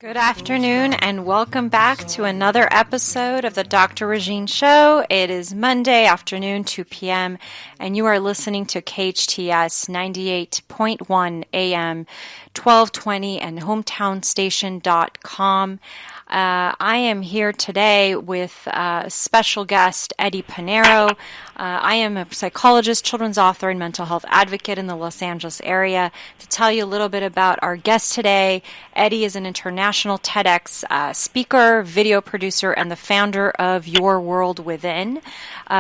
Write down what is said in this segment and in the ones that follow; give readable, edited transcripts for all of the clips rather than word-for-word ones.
Good afternoon and welcome back to another episode of the Dr. Regine Show. It is Monday afternoon, 2 p.m., and you are listening to KHTS 98.1 AM, 1220 and hometownstation.com. I am here today with special guest Eddie Pinero. I am a psychologist, children's author, and mental health advocate in the Los Angeles area. To tell you a little bit about our guest today, Eddie is an international TEDx speaker, video producer, and the founder of Your World Within.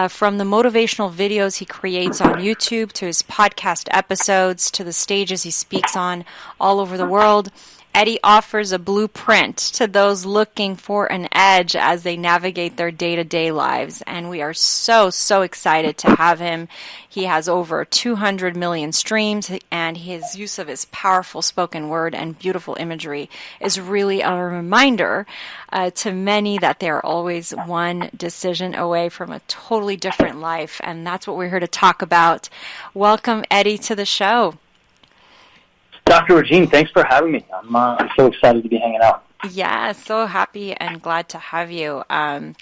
From the motivational videos he creates on YouTube to his podcast episodes to the stages he speaks on all over the world, Eddie offers a blueprint to those looking for an edge as they navigate their day-to-day lives, and we are so excited to have him. He has over 200 million streams, and his use of his powerful spoken word and beautiful imagery is really a reminder to many that they are always one decision away from a totally different life, and that's what we're here to talk about. Welcome, Eddie, to the show. Dr. Regine, thanks for having me. I'm so excited to be hanging out. Yeah, so happy and glad to have you. And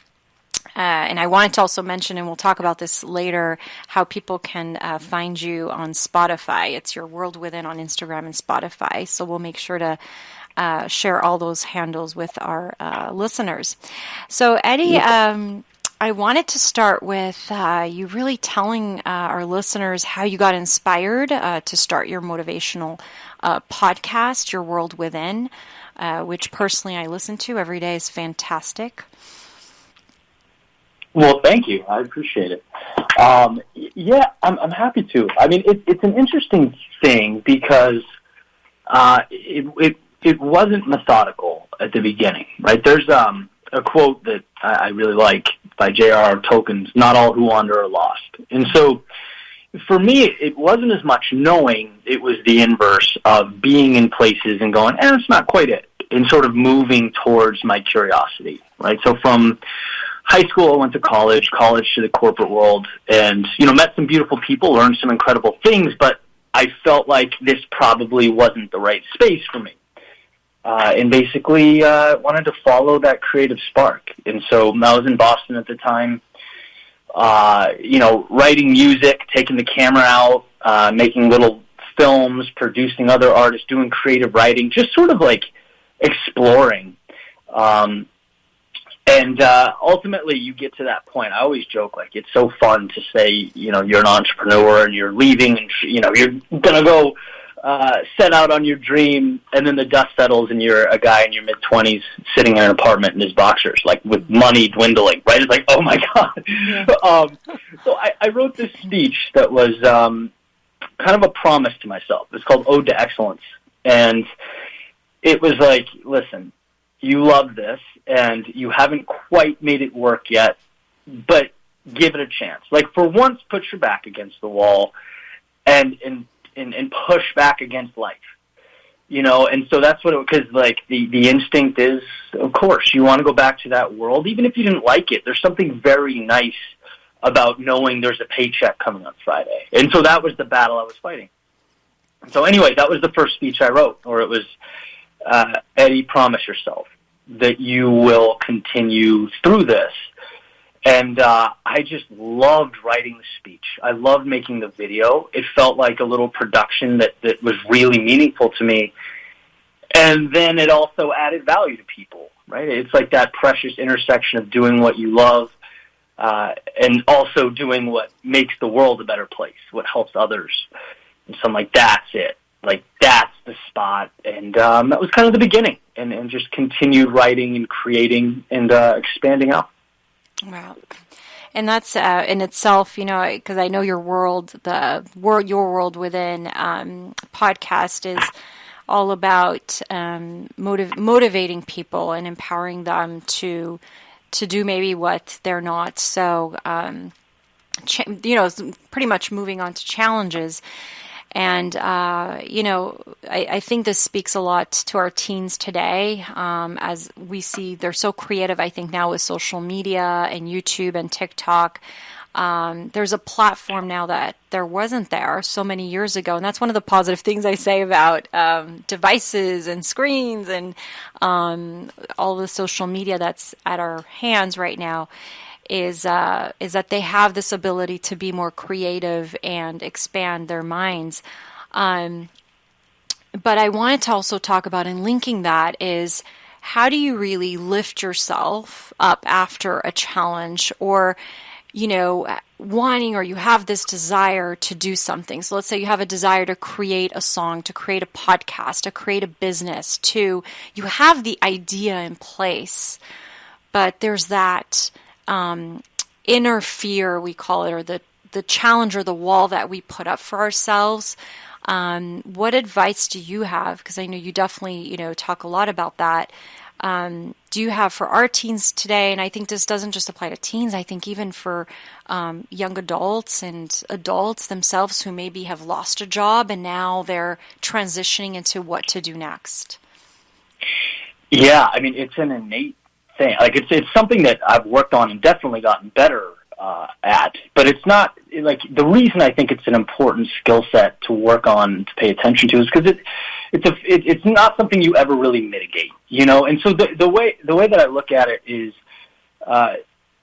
I wanted to also mention, and we'll talk about this later, how people can find you on Spotify. It's Your World Within on Instagram and Spotify. So we'll make sure to share all those handles with our listeners. So, Eddie, I wanted to start with you really telling our listeners how you got inspired to start your motivational podcast, Your World Within, which personally I listen to every day. Is fantastic. Well, thank you. I appreciate it. Yeah, I'm happy to. I mean, it's an interesting thing because it wasn't methodical at the beginning, right? There's a quote that I really like by J.R.R. Tolkien's, "Not all who wander are lost." And so for me, it wasn't as much knowing, it was the inverse of being in places and going, it's not quite it, and sort of moving towards my curiosity, right? So from high school, I went to college to the corporate world, and, met some beautiful people, learned some incredible things, but I felt like this probably wasn't the right space for me. And basically wanted to follow that creative spark. And so I was in Boston at the time, writing music, taking the camera out, making little films, producing other artists, doing creative writing, just sort of like exploring. And ultimately you get to that point. I always joke, like, it's so fun to say, you're an entrepreneur and you're leaving and, you're going to go set out on your dream, and then the dust settles and you're a guy in your mid-20s sitting in an apartment in his boxers, like with money dwindling, right? It's like, oh my God. Yeah. So I wrote this speech that was kind of a promise to myself. It's called Ode to Excellence. And it was like, listen, you love this and you haven't quite made it work yet, but give it a chance. Like, for once, put your back against the wall and push back against life, and so that's what because like the instinct is, of course, you want to go back to that world, even if you didn't like it. There's something very nice about knowing there's a paycheck coming on Friday, and so that was the battle I was fighting. So anyway, that was the first speech I wrote, or it was, Eddie, promise yourself that you will continue through this. And I just loved writing the speech. I loved making the video. It felt like a little production that was really meaningful to me. And then it also added value to people, right? It's like that precious intersection of doing what you love and also doing what makes the world a better place, what helps others. And so I'm like, that's it. Like, that's the spot. And that was kind of the beginning, and just continued writing and creating and expanding out. Wow. And that's in itself, because I know Your World Within podcast is all about motivating people and empowering them to do maybe what they're not. So, pretty much moving on to challenges. And, I think this speaks a lot to our teens today, as we see they're so creative, I think, now with social media and YouTube and TikTok. There's a platform now that there wasn't there so many years ago. And that's one of the positive things I say about devices and screens and all the social media that's at our hands right now is that they have this ability to be more creative and expand their minds. But I wanted to also talk about, and linking that is, how do you really lift yourself up after a challenge, or wanting, or you have this desire to do something. So let's say you have a desire to create a song, to create a podcast, to create a business, you have the idea in place, but there's that inner fear, we call it, or the challenge or the wall that we put up for ourselves. What advice do you have? Because I know you definitely, talk a lot about that. Do you have for our teens today? And I think this doesn't just apply to teens. I think even for young adults and adults themselves who maybe have lost a job and now they're transitioning into what to do next. Yeah, I mean, it's an innate thing. Like it's something that I've worked on and definitely gotten better at. But it's not like, the reason I think it's an important skill set to work on, to pay attention to, is because it's not something you ever really mitigate, And so the way that I look at it is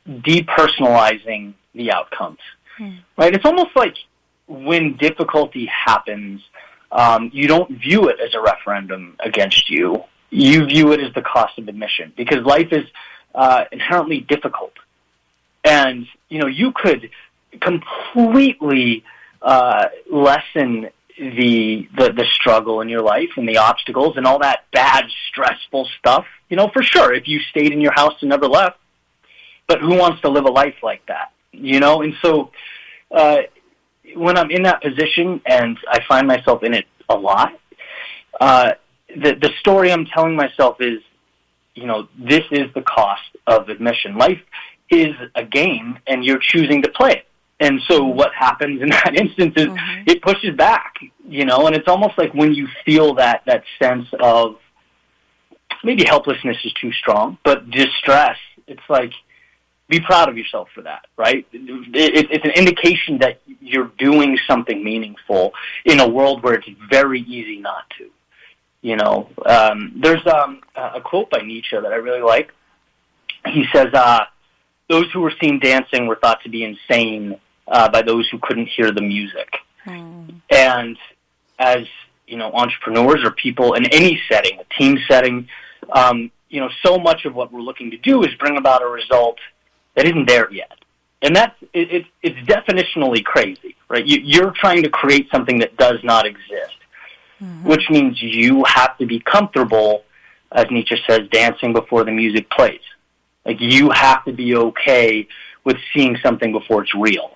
depersonalizing the outcomes, right? It's almost like when difficulty happens, you don't view it as a referendum against you. You view it as the cost of admission, because life is inherently difficult. And, you could completely lessen the struggle in your life and the obstacles and all that bad, stressful stuff, for sure, if you stayed in your house and never left. But who wants to live a life like that, And so when I'm in that position, and I find myself in it a lot, the story I'm telling myself is, this is the cost of admission. Life is a game, and you're choosing to play it. And so what happens in that instance is it pushes back, and it's almost like when you feel that sense of, maybe helplessness is too strong, but distress, it's like, be proud of yourself for that, right? It's an indication that you're doing something meaningful in a world where it's very easy not to. There's a quote by Nietzsche that I really like. He says, those who were seen dancing were thought to be insane by those who couldn't hear the music. And as, entrepreneurs or people in any setting, a team setting, so much of what we're looking to do is bring about a result that isn't there yet. And it's definitionally crazy, right? You're trying to create something that does not exist, which means you have to be comfortable, as Nietzsche says, dancing before the music plays. Like, you have to be okay with seeing something before it's real.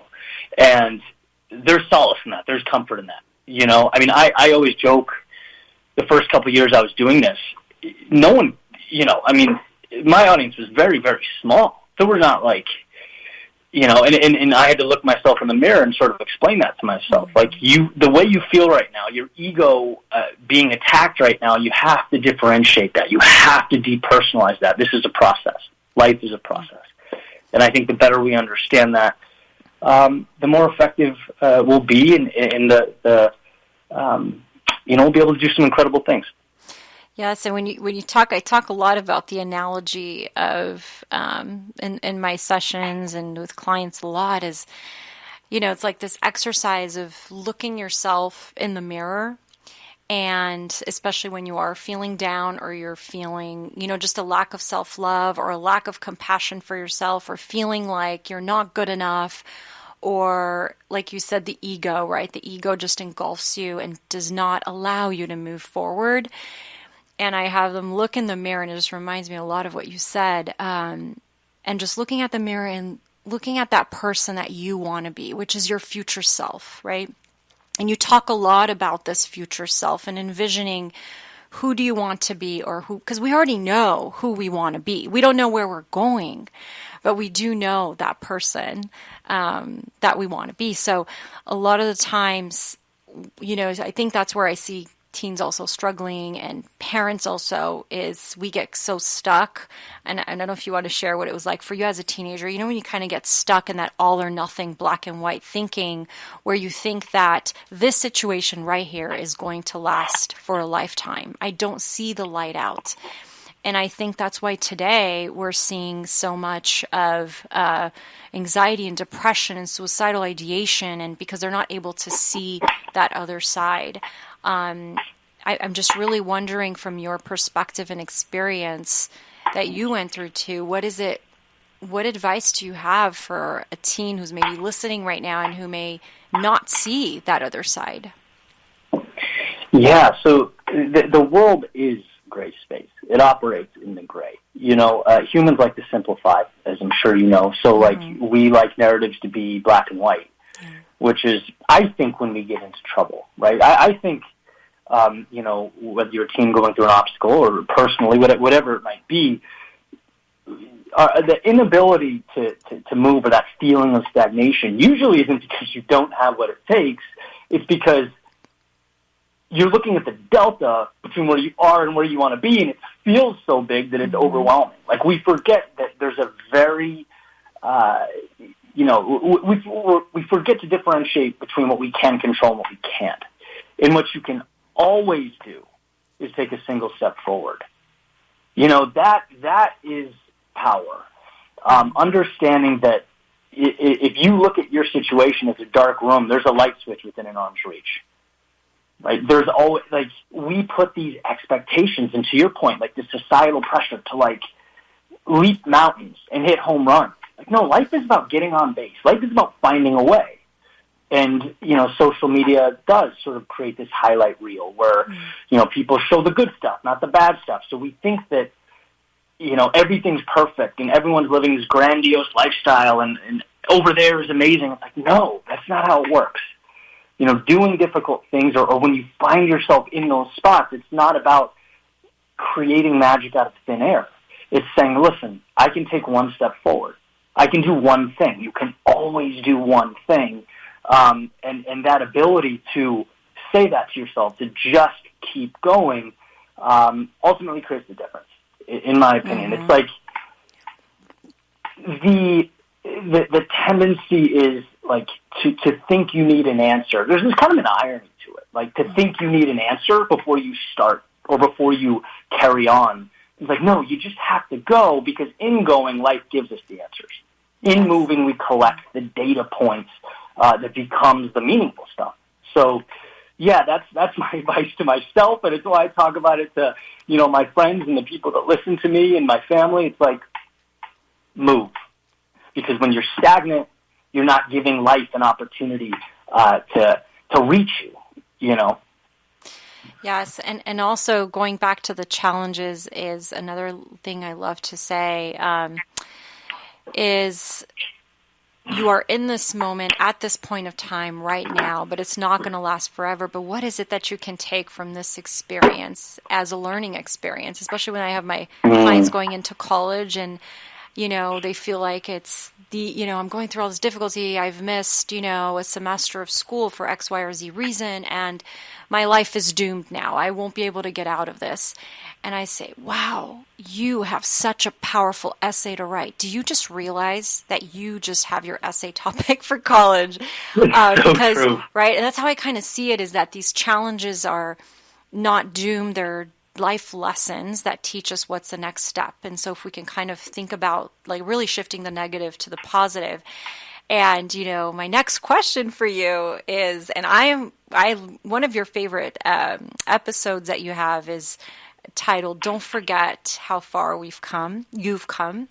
And there's solace in that. There's comfort in that. I mean, I always joke, the first couple of years I was doing this, no one, my audience was very, very small. So we're not like, and I had to look myself in the mirror and sort of explain that to myself. Like, the way you feel right now, your ego being attacked right now, you have to differentiate that. You have to depersonalize that. This is a process. Life is a process. And I think the better we understand that, the more effective we'll be, and we'll be able to do some incredible things. Yeah, so when you talk, I talk a lot about the analogy of in my sessions and with clients a lot is, it's like this exercise of looking yourself in the mirror, and especially when you are feeling down, or you're feeling, just a lack of self-love or a lack of compassion for yourself, or feeling like you're not good enough, or like you said, the ego, right? The ego just engulfs you and does not allow you to move forward. And I have them look in the mirror, and it just reminds me a lot of what you said. And just looking at the mirror and looking at that person that you want to be, which is your future self, right? And you talk a lot about this future self and envisioning who do you want to be, or who, because we already know who we want to be. We don't know where we're going, but we do know that person that we want to be. So a lot of the times, I think that's where I see teens also struggling and parents also, is we get so stuck. And I don't know if you want to share what it was like for you as a teenager. You know, when you kind of get stuck in that all or nothing black and white thinking, where you think that this situation right here is going to last for a lifetime. I don't see the light out. And I think that's why today we're seeing so much of anxiety and depression and suicidal ideation, and because they're not able to see that other side. I'm just really wondering, from your perspective and experience that you went through too, what advice do you have for a teen who's maybe listening right now and who may not see that other side? Yeah, so the world is gray space. It operates in the gray. You know, humans like to simplify, as I'm sure you know. So, like, we like narratives to be black and white, which is, I think, when we get into trouble, right? I think, you know, whether you're a teen going through an obstacle or personally, whatever it might be, the inability to move, or that feeling of stagnation, usually isn't because you don't have what it takes. It's because you're looking at the delta between where you are and where you want to be, and it feels so big that it's overwhelming. Like, we forget that there's a very, you know, we forget to differentiate between what we can control and what we can't. And what you can always do is take a single step forward. You know, that is power. Understanding that if you look at your situation as a dark room, there's a light switch within an arm's reach. Right? There's always, like, we put these expectations, and to your point, like the societal pressure to, like, leap mountains and hit home runs. Like, no, life is about getting on base. Life is about finding a way. And, you know, social media does sort of create this highlight reel where, you know, people show the good stuff, not the bad stuff. So we think that, you know, everything's perfect and everyone's living this grandiose lifestyle and over there is amazing. It's like, no, that's not how it works. You know, doing difficult things, or when you find yourself in those spots, it's not about creating magic out of thin air. It's saying, listen, I can take one step forward. I can do one thing. You can always do one thing. And that ability to say that to yourself, to just keep going, ultimately creates the difference, in my opinion. It's like the tendency is, like, to think you need an answer. There's kind of an irony to it. Like, to think you need an answer before you start or before you carry on. It's like, no, you just have to go, because in going, life gives us the answers. In moving, we collect the data points that becomes the meaningful stuff. So, yeah, that's my advice to myself, and it's why I talk about it to, you know, my friends and the people that listen to me and my family. It's like, move. Because when you're stagnant, you're not giving life an opportunity to reach you, you know? Yes, and also going back to the challenges is another thing I love to say, is you are in this moment at this point of time right now, but it's not going to last forever. But what is it that you can take from this experience as a learning experience, especially when I have my clients going into college and, you know, they feel like it's I'm going through all this difficulty. I've missed, you know, a semester of school for X, Y, or Z reason, and my life is doomed now. I won't be able to get out of this. And I say, wow, you have such a powerful essay to write. Do you just realize that you just have your essay topic for college? Because, true. Right? And that's how I kind of see it, is that these challenges are not doomed. They're life lessons that teach us what's the next step. And so if we can kind of think about, like, really shifting the negative to the positive. And, you know, my next question for you is, and one of your favorite episodes that you have is titled "Don't Forget How Far You've Come." And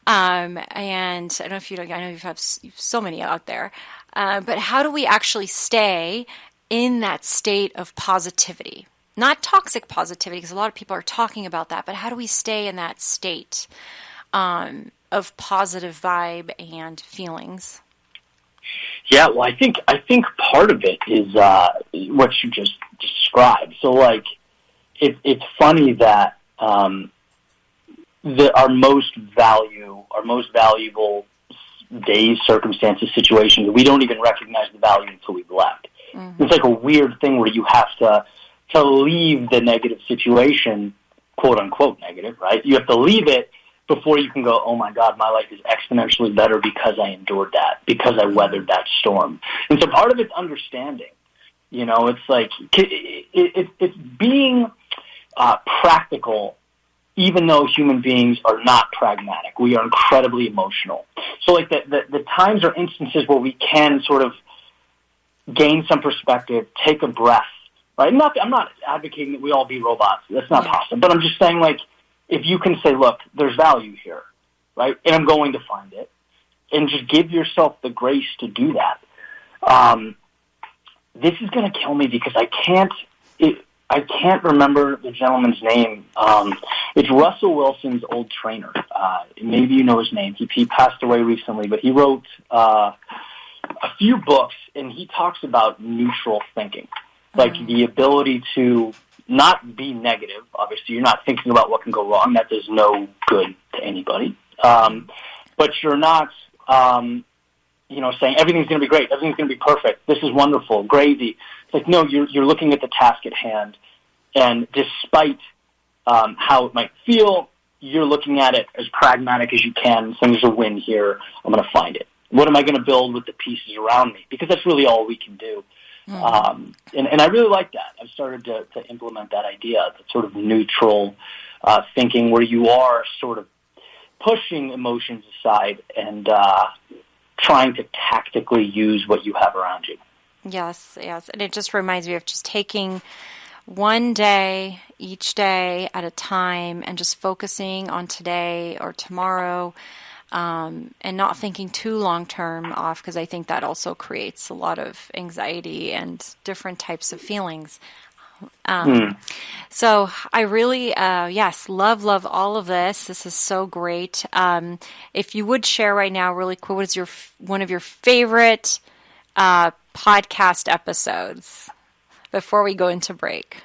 I don't know if you know, I know you have so many out there, but how do we actually stay in that state of positivity? Not toxic positivity, because a lot of people are talking about that, but how do we stay in that state of positive vibe and feelings? Yeah, well, I think part of it is what you just described. So, like, it's funny that our most valuable days, circumstances, situations, we don't even recognize the value until we've left. It's like a weird thing where you have to to leave the negative situation, quote unquote negative, right? You have to leave it before you can go, oh my God, my life is exponentially better because I endured that, because I weathered that storm. And so part of it's understanding. It's like it's being practical, even though human beings are not pragmatic. We are incredibly emotional. So like the times or instances where we can sort of gain some perspective, take a breath, right? I'm not advocating that we all be robots. That's not possible. But I'm just saying, like, if you can say, look, there's value here, right? And I'm going to find it. And just give yourself the grace to do that. This is going to kill me because I can't remember the gentleman's name. It's Russell Wilson's old trainer. Maybe you know his name. He passed away recently, but he wrote a few books, and he talks about neutral thinking, like the ability to not be negative. Obviously, you're not thinking about what can go wrong. That does no good to anybody. But you're not, saying everything's going to be great, everything's going to be perfect, this is wonderful, gravy. It's like, no, you're looking at the task at hand, and despite how it might feel, you're looking at it as pragmatic as you can, saying there's a win here, I'm going to find it. What am I going to build with the pieces around me? Because that's really all we can do. And I really like that. I've started to implement that idea, that sort of neutral thinking where you are sort of pushing emotions aside and trying to tactically use what you have around you. Yes. And it just reminds me of just taking one day, each day at a time, and just focusing on today or tomorrow, and not thinking too long-term off, because I think that also creates a lot of anxiety and different types of feelings. So I really, love all of this. This is so great. If you would share right now really quick, what is one of your favorite podcast episodes before we go into break?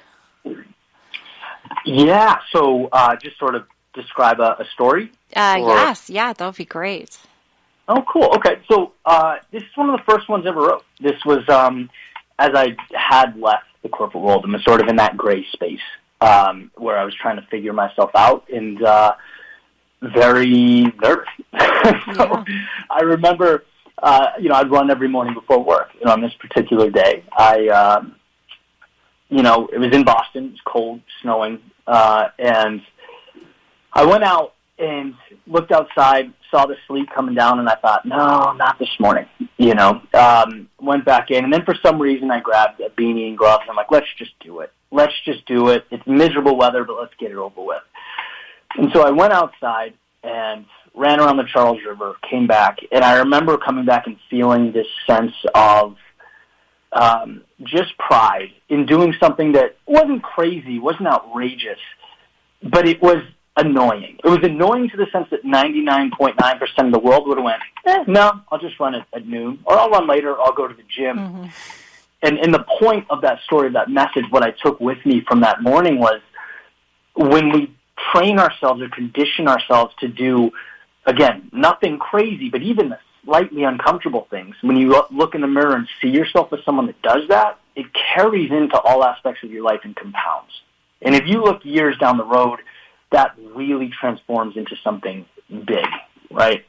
Yeah, so just sort of describe a story? Yes, that would be great. Oh, cool. Okay, so this is one of the first ones I ever wrote. This was as I had left the corporate world and was sort of in that gray space where I was trying to figure myself out and very nervous. So I remember, I'd run every morning before work. On this particular day, it was in Boston. It was cold, snowing, and I went out and looked outside, saw the sleet coming down, and I thought, no, not this morning. Went back in, and then for some reason I grabbed a beanie and gloves, and I'm like, let's just do it. It's miserable weather, but let's get it over with. And so I went outside and ran around the Charles River, came back, and I remember coming back and feeling this sense of just pride in doing something that wasn't crazy, wasn't outrageous, but it was annoying. It was annoying to the sense that 99.9% of the world would have went, no, I'll just run it at noon, or I'll run later, or I'll go to the gym. Mm-hmm. And the point of that story, of that message, what I took with me from that morning was when we train ourselves or condition ourselves to do, again, nothing crazy, but even the slightly uncomfortable things, when you look in the mirror and see yourself as someone that does that, it carries into all aspects of your life and compounds. And if you look years down the road, that really transforms into something big, right?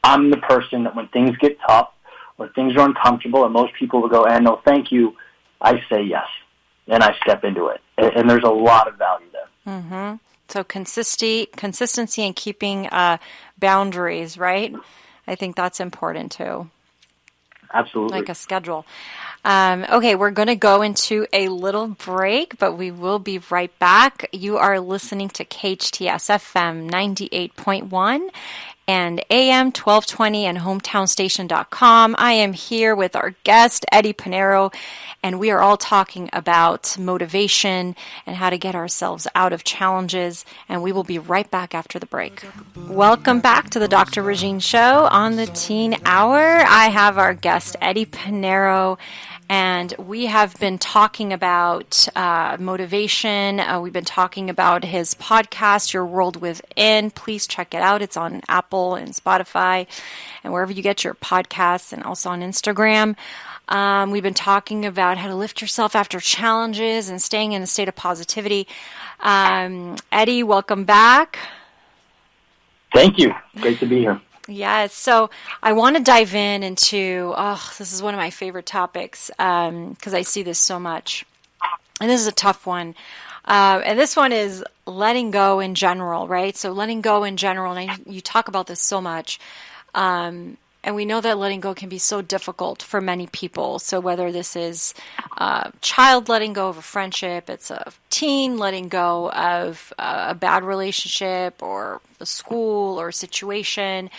I'm the person that when things get tough or things are uncomfortable and most people will go, no, thank you, I say yes, and I step into it. And there's a lot of value there. Mm-hmm. So consistency and keeping boundaries, right? I think that's important too. Absolutely. Like a schedule. Okay, we're going to go into a little break, but we will be right back. You are listening to KHTS FM 98.1 and AM 1220 and hometownstation.com. I am here with our guest, Eddie Pinero, and we are all talking about motivation and how to get ourselves out of challenges, and we will be right back after the break. Welcome back to the Dr. Regine Show on the Teen Hour. I have our guest, Eddie Pinero, And we have been talking about motivation. We've been talking about his podcast, Your World Within. Please check it out. It's on Apple and Spotify and wherever you get your podcasts, and also on Instagram. We've been talking about how to lift yourself after challenges and staying in a state of positivity. Eddie, welcome back. Thank you. Great to be here. Yes. So I want to dive into, this is one of my favorite topics because I see this so much. And this is a tough one. And this one is letting go in general, right? So letting go in general, and you talk about this so much. And we know that letting go can be so difficult for many people. So whether this is a child letting go of a friendship, it's a teen letting go of a bad relationship or a school or a situation.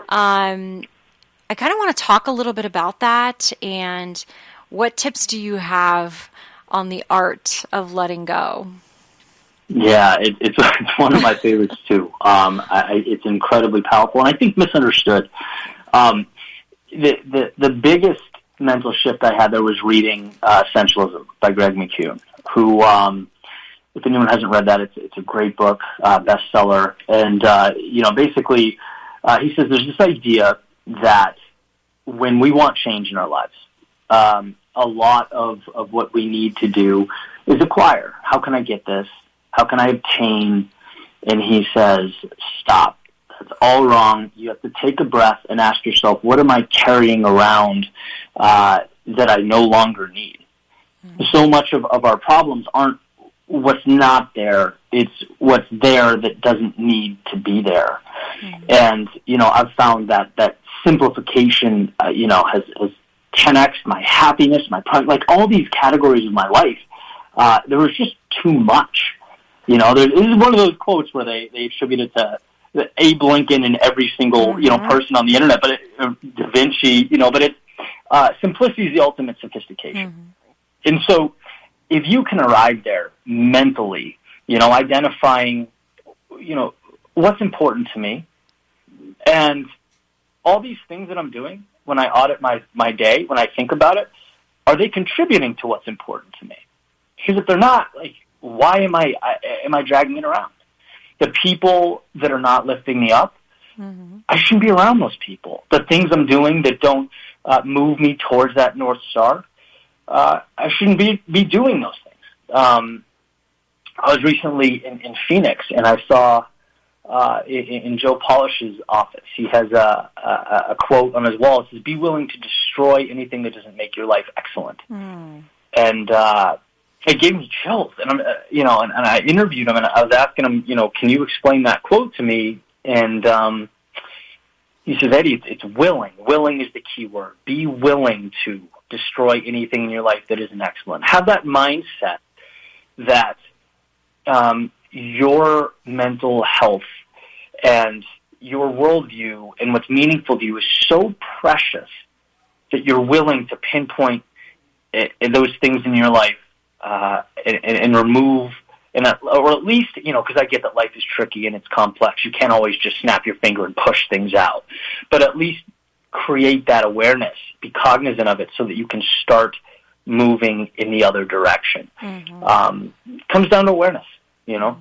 I kind of want to talk a little bit about that. And what tips do you have on the art of letting go? Yeah, it's one of my favorites too. It's incredibly powerful and I think misunderstood. The biggest mental shift I had there was reading Essentialism by Greg McKeown, who, if anyone hasn't read that, it's a great book, bestseller. And, basically, he says there's this idea that when we want change in our lives, a lot of what we need to do is acquire. How can I get this? How can I obtain? And he says, stop. That's all wrong. You have to take a breath and ask yourself, what am I carrying around that I no longer need? Mm-hmm. So much of our problems aren't what's not there. It's what's there that doesn't need to be there. Mm-hmm. And, I've found that simplification, has 10x my happiness, my pride, like all these categories of my life. There was just too much. This is one of those quotes where they attribute it to Abe Lincoln and every single, person on the internet, but Da Vinci, but it's, simplicity is the ultimate sophistication. Mm-hmm. And so if you can arrive there mentally, identifying, what's important to me and all these things that I'm doing when I audit my day, when I think about it, are they contributing to what's important to me? Because if they're not, why am I dragging it around? The people that are not lifting me up, mm-hmm. I shouldn't be around those people. The things I'm doing that don't move me towards that North Star, I shouldn't be doing those things. I was recently in Phoenix, and I saw in Joe Polish's office, he has a quote on his wall. It says, "Be willing to destroy anything that doesn't make your life excellent." Mm. And it gave me chills, and and I interviewed him, and I was asking him, can you explain that quote to me? And he says, Eddie, it's willing. Willing is the key word. Be willing to destroy anything in your life that isn't excellent. Have that mindset that your mental health and your worldview and what's meaningful to you is so precious that you're willing to pinpoint those things in your life and remove, or at least, because I get that life is tricky and it's complex. You can't always just snap your finger and push things out. But at least create that awareness, be cognizant of it so that you can start moving in the other direction. Mm-hmm. Comes down to awareness, Yeah,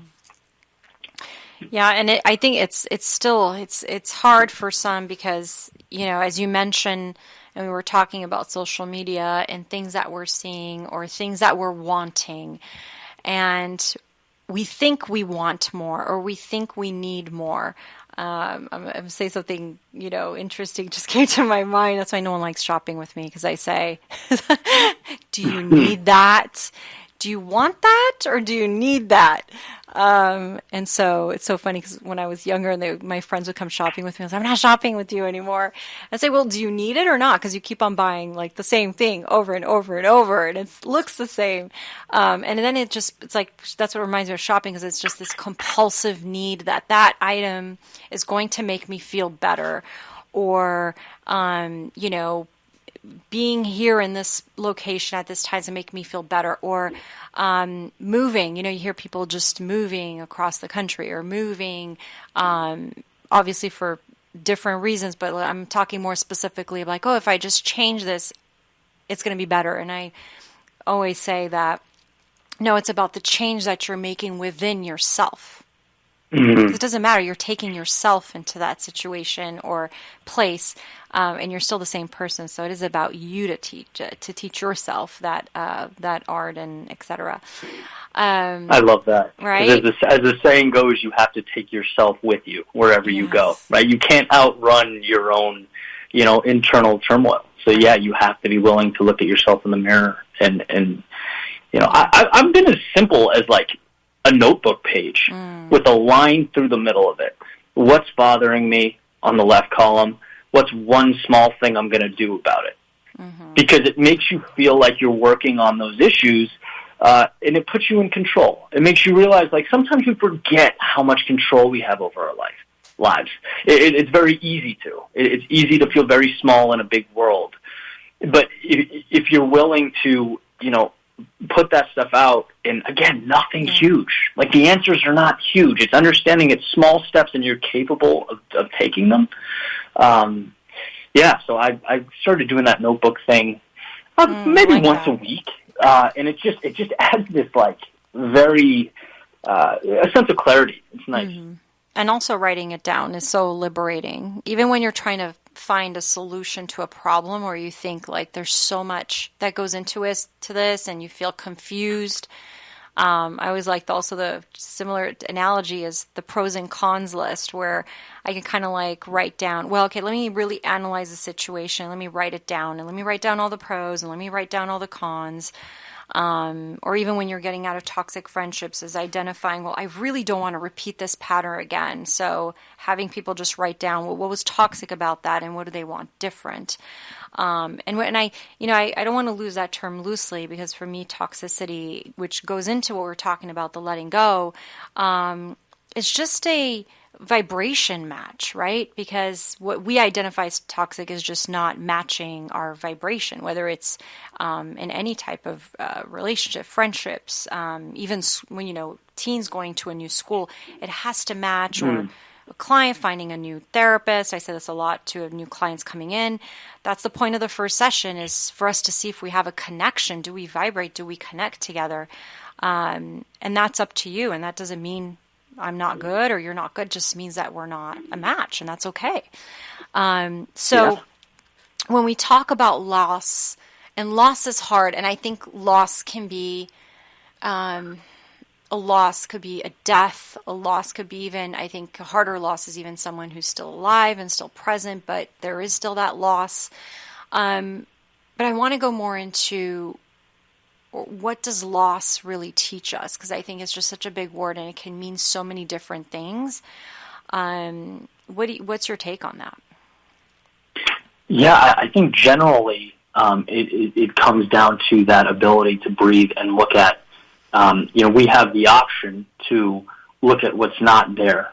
and I think it's hard for some because, as you mentioned, and we were talking about social media and things that we're seeing or things that we're wanting, and we think we want more or we think we need more. I'm going to say something, interesting just came to my mind. That's why no one likes shopping with me, because I say, do you need that? Do you want that or do you need that? And so it's so funny because when I was younger and my friends would come shopping with me, I was like, I'm not shopping with you anymore. I'd say, well, do you need it or not? Because you keep on buying like the same thing over and over and over, and it looks the same. And then it's like, that's what reminds me of shopping, because it's just this compulsive need that item is going to make me feel better, or, being here in this location at this time to make me feel better, or moving. You hear people just moving across the country or moving, obviously for different reasons, but I'm talking more specifically like, if I just change this it's going to be better. And I always say that, no, it's about the change that you're making within yourself. It doesn't matter. You're taking yourself into that situation or place, and you're still the same person. So it is about you to teach yourself that art and etc. I love that. Right? As the saying goes, you have to take yourself with you wherever you go. Right? You can't outrun your own, internal turmoil. So yeah, you have to be willing to look at yourself in the mirror. And I've been as simple as like a notebook page with a line through the middle of it. What's bothering me on the left column? What's one small thing I'm going to do about it? Because it makes you feel like you're working on those issues, and it puts you in control. It makes you realize, like, sometimes we forget how much control we have over our lives. It's very easy to. It's easy to feel very small in a big world. But if you're willing to, put that stuff out, and again, nothing huge. Like, the answers are not huge. It's understanding it's small steps and you're capable of taking them. So I started doing that notebook thing maybe once a week, and it just adds this like very a sense of clarity. It's nice. And also writing it down is so liberating. Even when you're trying to find a solution to a problem, or you think like there's so much that goes into this and you feel confused. I always liked also the similar analogy is the pros and cons list, where I can kind of like write down, well, okay, let me really analyze the situation. Let me write it down, and let me write down all the pros, and let me write down all the cons. Or even when you're getting out of toxic friendships, is identifying, well, I really don't want to repeat this pattern again. So having people just write down, well, what was toxic about that, and what do they want different? And I don't want to lose that term loosely, because for me, toxicity, which goes into what we're talking about, the letting go, it's just a vibration match, right? Because what we identify as toxic is just not matching our vibration, whether it's in any type of relationship, friendships, even when, teens going to a new school, it has to match, or a client finding a new therapist. I say this a lot to new clients coming in. That's the point of the first session, is for us to see if we have a connection. Do we vibrate? Do we connect together? And that's up to you. And that doesn't mean I'm not good or you're not good. It just means that we're not a match, and that's okay. When we talk about loss, and loss is hard, and I think loss can be, a loss could be a death. A loss could be even, I think a harder loss is even someone who's still alive and still present, but there is still that loss. But I want to go more into, what does loss really teach us? Because I think it's just such a big word, and it can mean so many different things. What's your take on that? Yeah, I think generally it comes down to that ability to breathe and look at, we have the option to look at what's not there,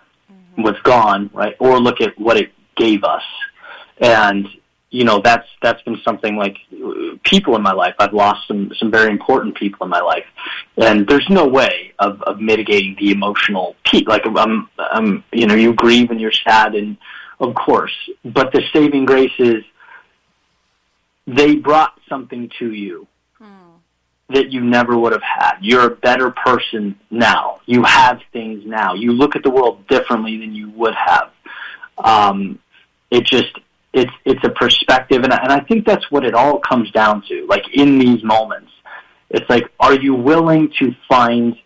what's gone, right? Or look at what it gave us. And that's been something like people in my life. I've lost some very important people in my life, and there's no way of mitigating the emotional peak. Like you grieve and you're sad, and of course, but the saving grace is they brought something to you that you never would have had. You're a better person now. You have things now. You look at the world differently than you would have. It's a perspective, and I think that's what it all comes down to. Like, in these moments, it's like, are you willing to find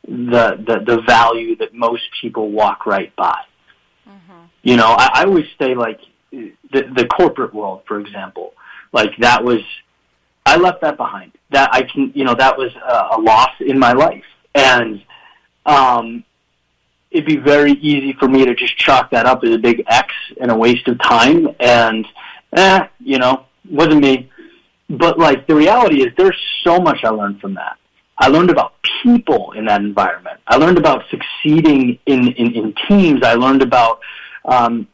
the value that most people walk right by? I always say, like, the corporate world, for example, like, I left that behind. That was a loss in my life, and it'd be very easy for me to just chalk that up as a big X and a waste of time, and, wasn't me. But, like, the reality is there's so much I learned from that. I learned about people in that environment. I learned about succeeding in teams. I learned about, it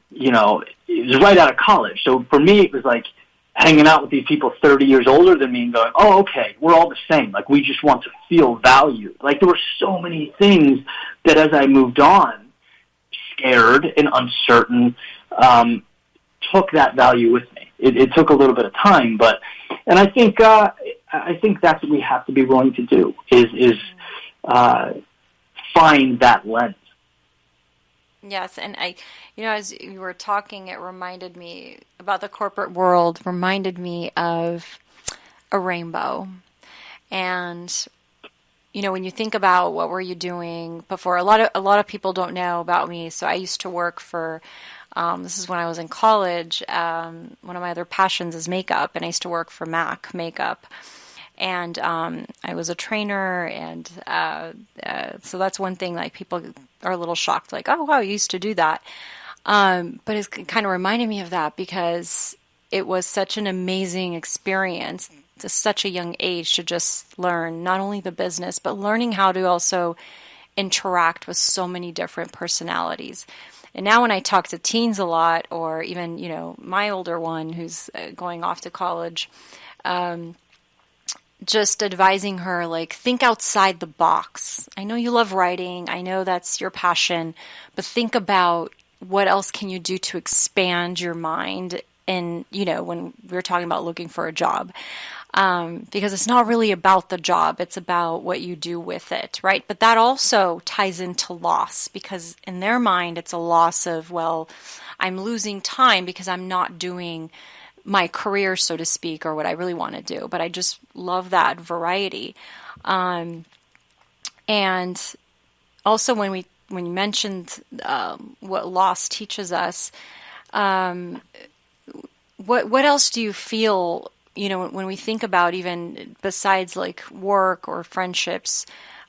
was right out of college. So for me, it was like hanging out with these people 30 years older than me and going, oh, okay, we're all the same. Like, we just want to feel valued. Like, there were so many things that as I moved on, scared and uncertain, took that value with me. It took a little bit of time, but And I think that's what we have to be willing to do is find that lens. Yes, and as you were talking, it reminded me about the corporate world, reminded me of a rainbow. And when you think about what were you doing before, a lot of people don't know about me. So I used to work for, this is when I was in college. One of my other passions is makeup, and I used to work for MAC Makeup. And I was a trainer, and so that's one thing, like, people are a little shocked, like, oh, wow, you used to do that. But it kind of reminded me of that because it was such an amazing experience to such a young age to just learn not only the business, but learning how to also interact with so many different personalities. And now when I talk to teens a lot, or even, my older one who's going off to college, just advising her, like, think outside the box. I know you love writing. I know that's your passion, but think about what else can you do to expand your mind. And, when we're talking about looking for a job, because it's not really about the job. It's about what you do with it, right? But that also ties into loss, because in their mind, it's a loss of, well, I'm losing time because I'm not doing my career, so to speak, or what I really want to do. But I just love that variety. And also when you mentioned what loss teaches us, what else do you feel, when we think about, even besides like work or friendships,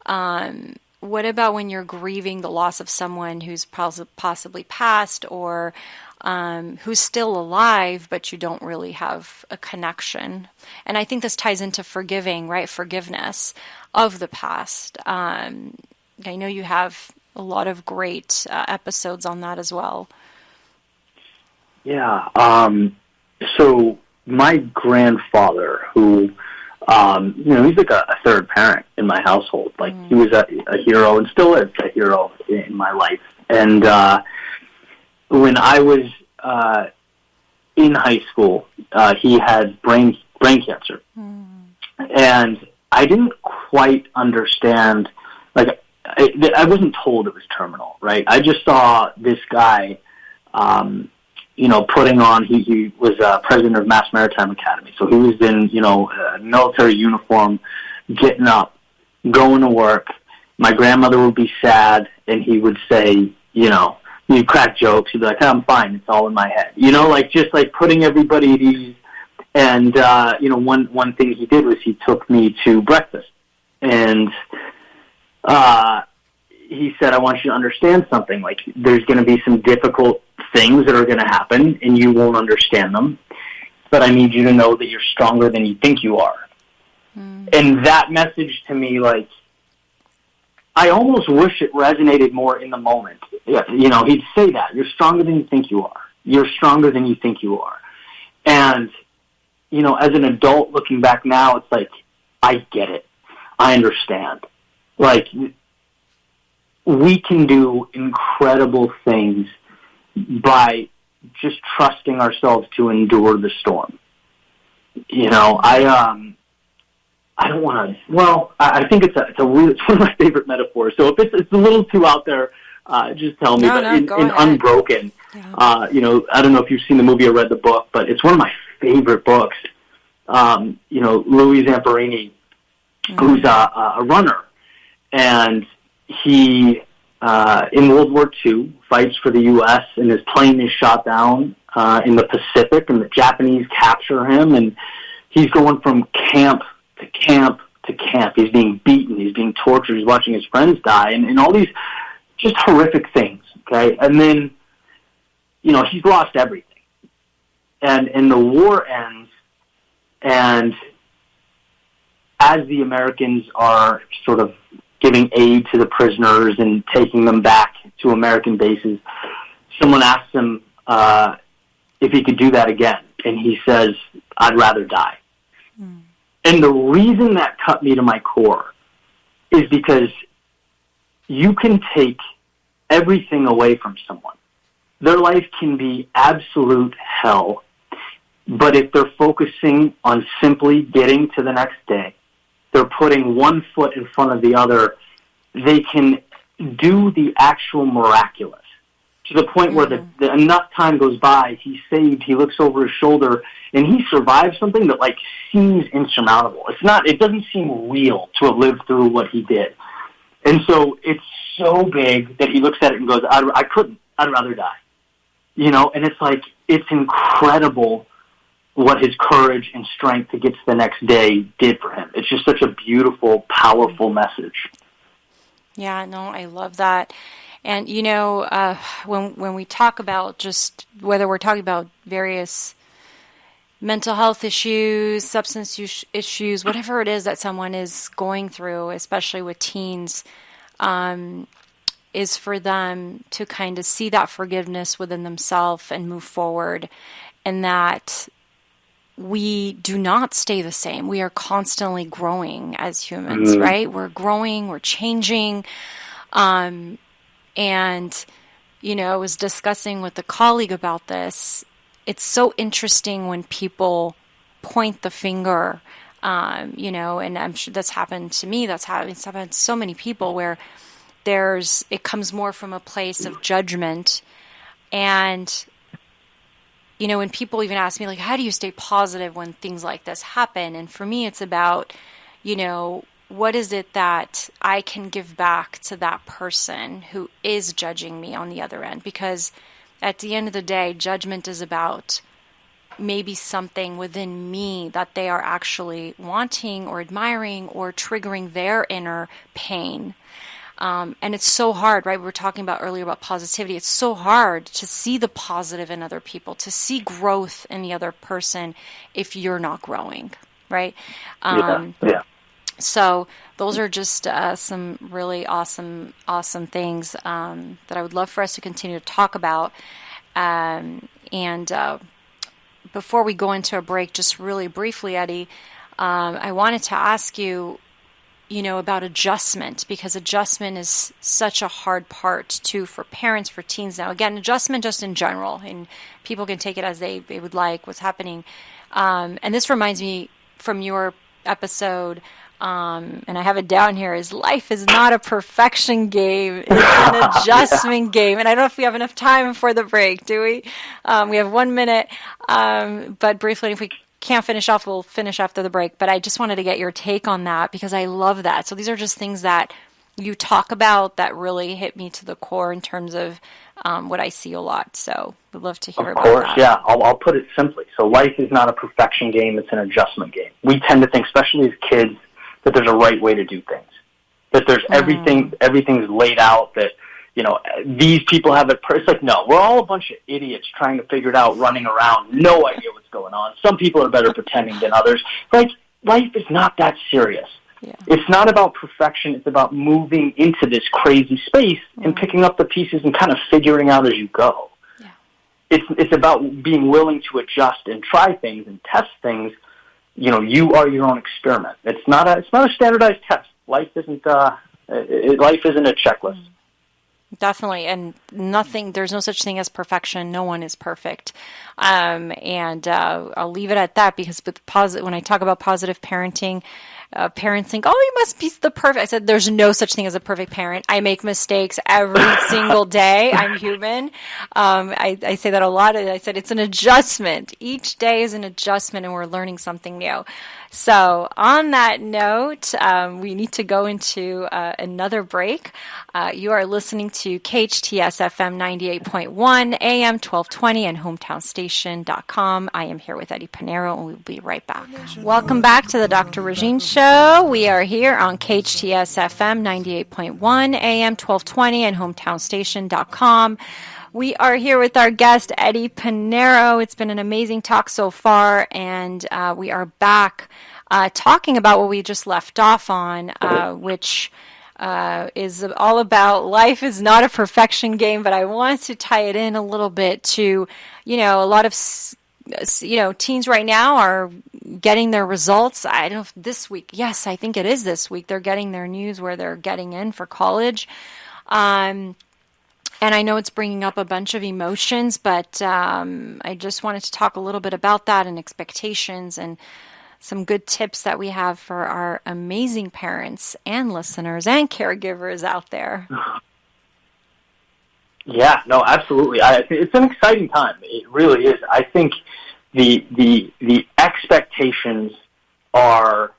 what about when you're grieving the loss of someone who's possibly passed, or who's still alive, but you don't really have a connection? And I think this ties into forgiving, right? Forgiveness of the past. I know you have a lot of great episodes on that as well. Yeah. So my grandfather, who, he's like a third parent in my household. Like, he was a hero, and still is a hero in my life. And when I was in high school, he had brain cancer, and I didn't quite understand. Like, I wasn't told it was terminal, right? I just saw this guy, putting on. He was president of Mass Maritime Academy, so he was in a military uniform, getting up, going to work. My grandmother would be sad, and he would say, he'd crack jokes. He'd be like, I'm fine. It's all in my head. Just putting everybody at ease. And, one thing he did was he took me to breakfast. And he said, I want you to understand something. Like, there's going to be some difficult things that are going to happen, and you won't understand them. But I need you to know that you're stronger than you think you are. And that message to me, like, I almost wish it resonated more in the moment. He'd say that. You're stronger than you think you are. You're stronger than you think you are. And, as an adult looking back now, it's like, I get it. I understand. Like, we can do incredible things by just trusting ourselves to endure the storm. I don't want to. Well, I think it's one of my favorite metaphors. So if it's a little too out there, just tell me. In Unbroken, I don't know if you've seen the movie or read the book, but it's one of my favorite books. Louis Zamperini, who's a runner, and he in World War II fights for the U.S. and his plane is shot down in the Pacific, and the Japanese capture him, and he's going from camp to camp to camp. He's being beaten. He's being tortured. He's watching his friends die, and all these just horrific things, okay? And then, he's lost everything. And the war ends, and as the Americans are sort of giving aid to the prisoners and taking them back to American bases, someone asks him if he could do that again, and he says, I'd rather die. And the reason that cut me to my core is because you can take everything away from someone. Their life can be absolute hell. But if they're focusing on simply getting to the next day, they're putting one foot in front of the other, they can do the actual miraculous to the point where the enough time goes by, he's saved, he looks over his shoulder, and he survives something that like seems insurmountable. It doesn't seem real to have lived through what he did. And so it's so big that he looks at it and goes, I couldn't, I'd rather die. You know, and it's like, it's incredible what his courage and strength to get to the next day did for him. It's just such a beautiful, powerful message. Yeah, no, I love that. And, you know, when we talk about just whether we're talking about various mental health issues, substance use issues, whatever it is that someone is going through, especially with teens, is for them to kind of see that forgiveness within themselves and move forward, and that we do not stay the same. We are constantly growing as humans, right? We're growing, we're changing. And, you know, I was discussing with a colleague about this. It's so interesting when people point the finger, you know, and I'm sure that's happened to me. It's happened to so many people where it comes more from a place of judgment. And, you know, when people even ask me, like, how do you stay positive when things like this happen? And for me, it's about, you know, what is it that I can give back to that person who is judging me on the other end? Because at the end of the day, judgment is about maybe something within me that they are actually wanting or admiring or triggering their inner pain. And it's so hard, right? We were talking about earlier about positivity. It's so hard to see the positive in other people, to see growth in the other person if you're not growing, right? Yeah. So those are just some really awesome things that I would love for us to continue to talk about. And before we go into a break, just really briefly, Eddie, I wanted to ask you, you know, about adjustment, because adjustment is such a hard part too for parents, for teens. Now, again, adjustment just in general, and people can take it as they would like, what's happening. And this reminds me from your episode, and I have it down here, is life is not a perfection game. It's an adjustment game. And I don't know if we have enough time for the break, do we? We have 1 minute. But briefly, if we can't finish off, we'll finish after the break. But I just wanted to get your take on that, because I love that. So these are just things that you talk about that really hit me to the core in terms of what I see a lot. So we'd love to hear about that. Of course, yeah. I'll put it simply. So life is not a perfection game. It's an adjustment game. We tend to think, especially as kids, that there's a right way to do things, that there's everything's laid out, that, you know, these people have it. It's like, no, we're all a bunch of idiots trying to figure it out, running around, no idea what's going on. Some people are better pretending than others. Like, life is not that serious. Yeah. It's not about perfection. It's about moving into this crazy space and picking up the pieces and kind of figuring out as you go. Yeah. It's about being willing to adjust and try things and test things. You know, you are your own experiment. It's not a standardized test. Life isn't a checklist. Definitely, and there's no such thing as perfection. No one is perfect. And I'll leave it at that, because when I talk about positive parenting, parents think, oh, you must be the perfect. I said, there's no such thing as a perfect parent. I make mistakes every single day. I'm human. I say that a lot. I said, it's an adjustment. Each day is an adjustment, and we're learning something new. So on that note, we need to go into another break. You are listening to KHTS FM 98.1 AM 1220 and hometownstation.com. I am here with Eddie Pinero, and we'll be right back. Welcome back to the Dr. Regine Show. We are here on KHTS FM 98.1 AM 1220 and hometownstation.com. We are here with our guest, Eddie Pinero. It's been an amazing talk so far, and we are back talking about what we just left off on, which is all about life is not a perfection game, but I want to tie it in a little bit to, you know, a lot of, you know, teens right now are getting their results. I don't know if this week. Yes, I think it is this week. They're getting their news where they're getting in for college. And I know it's bringing up a bunch of emotions, but I just wanted to talk a little bit about that and expectations and some good tips that we have for our amazing parents and listeners and caregivers out there. Yeah, no, absolutely. It's an exciting time. It really is. I think the expectations are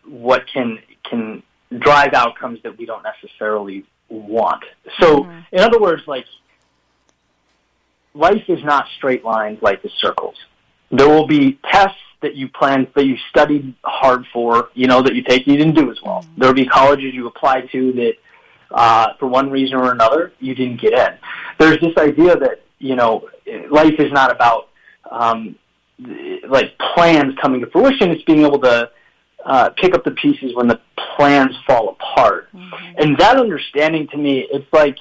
what can drive outcomes that we don't necessarily want. So, in other words, like, life is not straight lines, life is circles. There will be tests that you planned, that you studied hard for, that you take, you didn't do as well. There will be colleges you apply to that, for one reason or another, you didn't get in. There's this idea that, life is not about, like, plans coming to fruition. It's being able to pick up the pieces when the plans fall apart. And that understanding, to me, it's like,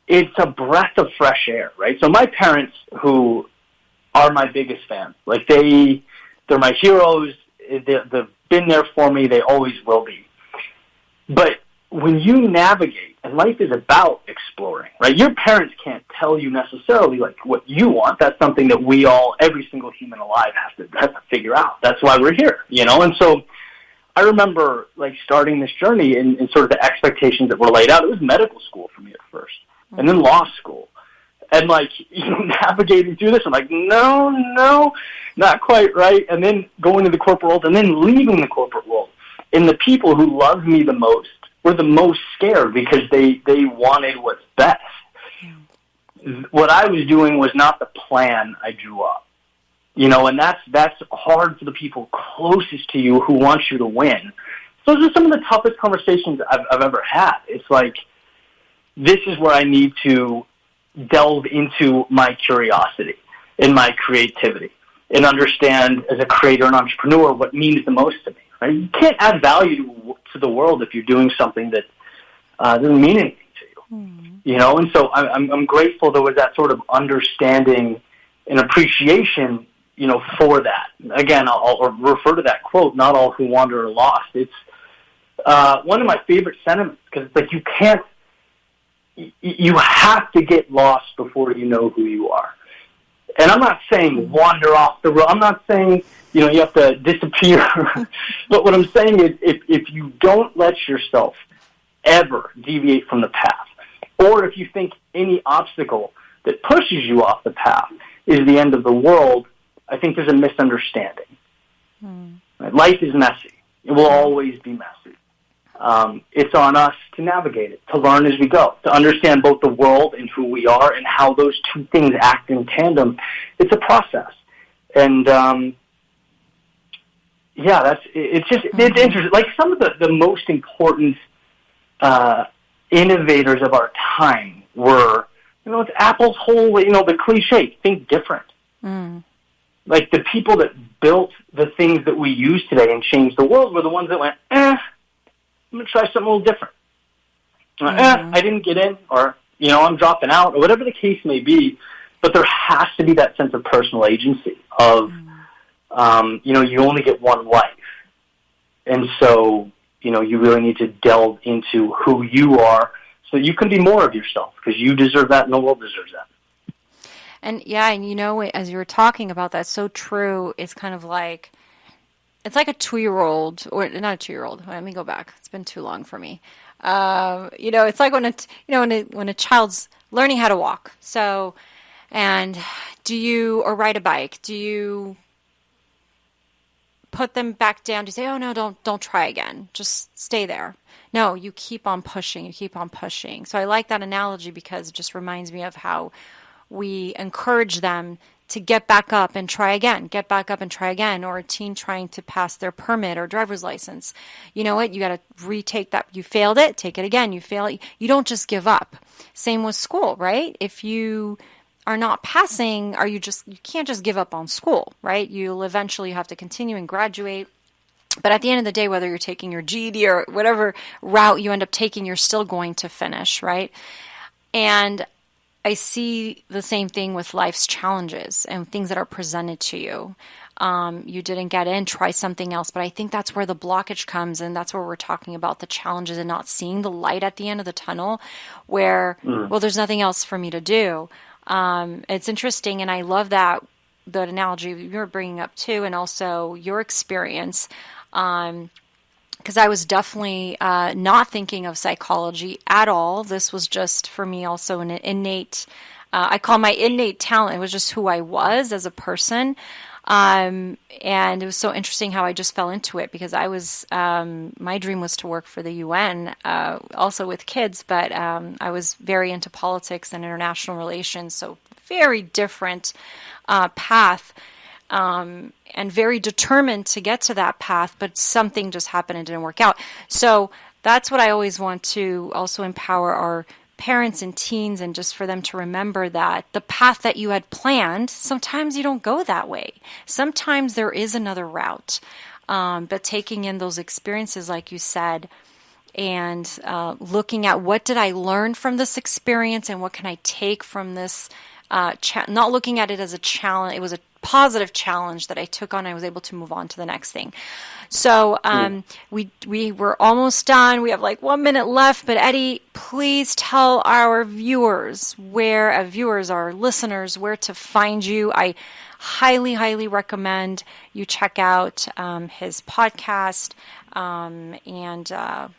it's a breath of fresh air, right? So my parents, who are my biggest fans, like, they're my heroes. They've been there for me. They always will be. But when you navigate, and life is about exploring, right? Your parents can't tell you necessarily, like, what you want. That's something that we all, every single human alive, has to figure out. That's why we're here, And so I remember, like, starting this journey in sort of the expectations that were laid out. It was medical school for me at first, and then law school. And, like, navigating through this, I'm like, no, not quite right. And then going to the corporate world, and then leaving the corporate world. And the people who loved me the most were the most scared because they wanted what's best. What I was doing was not the plan I drew up. And that's hard for the people closest to you who want you to win. So those are some of the toughest conversations I've ever had. It's like, this is where I need to delve into my curiosity and my creativity and understand, as a creator and entrepreneur, what means the most to me. Right? You can't add value to the world if you're doing something that doesn't mean anything to you. And so I'm grateful there was that sort of understanding and appreciation, for that. Again, I'll refer to that quote, "Not all who wander are lost." It's one of my favorite sentiments, because it's like, you have to get lost before you know who you are. And I'm not saying wander off the road. I'm not saying, you have to disappear. But what I'm saying is, if you don't let yourself ever deviate from the path, or if you think any obstacle that pushes you off the path is the end of the world, I think there's a misunderstanding. Right? Life is messy. It will always be messy. It's on us to navigate it, to learn as we go, to understand both the world and who we are and how those two things act in tandem. It's a process. And, it's interesting. Like, some of the most important innovators of our time were, it's Apple's whole, the cliche, think different. Like, the people that built the things that we use today and changed the world were the ones that went, I'm going to try something a little different. I didn't get in, or, I'm dropping out, or whatever the case may be. But there has to be that sense of personal agency of, you only get one life. And so, you really need to delve into who you are so you can be more of yourself, because you deserve that and the world deserves that. And as you were talking about that, so true. It's kind of like, it's like a 2-year-old, or not a 2-year-old. Let me go back. It's been too long for me. It's like when a child's learning how to walk. So, and or ride a bike, do you put them back down? Do you say, "Oh no, don't try again. Just stay there"? No, you keep on pushing. You keep on pushing. So I like that analogy, because it just reminds me of how we encourage them to get back up and try again, get back up and try again, or a teen trying to pass their permit or driver's license. You know what? You got to retake that. You failed it, take it again. You fail it. You don't just give up. Same with school, right? If you are not passing, you can't just give up on school, right? You'll eventually have to continue and graduate. But at the end of the day, whether you're taking your GED or whatever route you end up taking, you're still going to finish, right? And I see the same thing with life's challenges and things that are presented to you. you didn't get in, try something else. But I think that's where the blockage comes, and that's where we're talking about the challenges and not seeing the light at the end of the tunnel where, well, there's nothing else for me to do. It's interesting, and I love that, the analogy you're bringing up too, and also your experience, because I was definitely not thinking of psychology at all. This was just, for me, also an innate, I call my innate talent. It was just who I was as a person. And it was so interesting how I just fell into it, because I was, my dream was to work for the UN, also with kids, but I was very into politics and international relations, so very different path, and very determined to get to that path, but something just happened and didn't work out. So that's what I always want to also empower our parents and teens, and just for them to remember that the path that you had planned, sometimes you don't go that way. Sometimes there is another route. But taking in those experiences, like you said, and looking at what did I learn from this experience and what can I take from this, not looking at it as a challenge. It was a positive challenge that I took on. I was able to move on to the next thing. So we were almost done. We have like 1 minute left, but Eddie, please tell our viewers, our listeners, where to find you. I highly, highly recommend you check out his podcast, and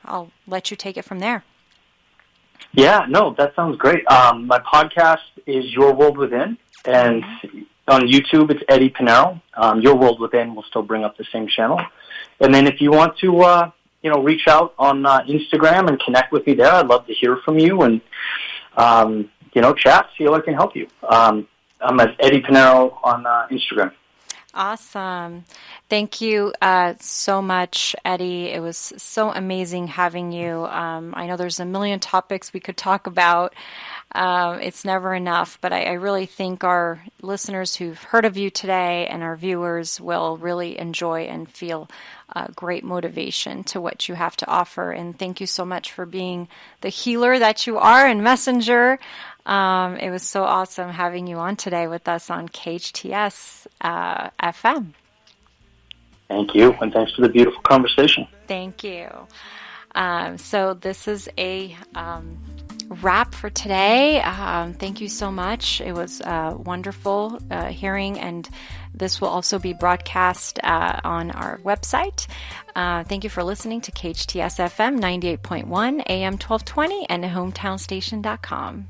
I'll let you take it from there. Yeah, no, that sounds great. My podcast is Your World Within, and on YouTube, it's Eddie Pinero. Your World Within will still bring up the same channel. And then if you want to, reach out on Instagram and connect with me there, I'd love to hear from you and, chat, see how I can help you. I'm at Eddie Pinero on Instagram. Awesome. Thank you so much, Eddie. It was so amazing having you. I know there's a million topics we could talk about. It's never enough, but I really think our listeners who've heard of you today and our viewers will really enjoy and feel great motivation to what you have to offer. And thank you so much for being the healer that you are and messenger. It was so awesome having you on today with us on KHTS FM. Thank you, and thanks for the beautiful conversation. Thank you. So this is a wrap for today. Thank you so much. It was wonderful hearing, and this will also be broadcast on our website. Thank you for listening to KHTS FM 98.1 AM 1220 and hometownstation.com.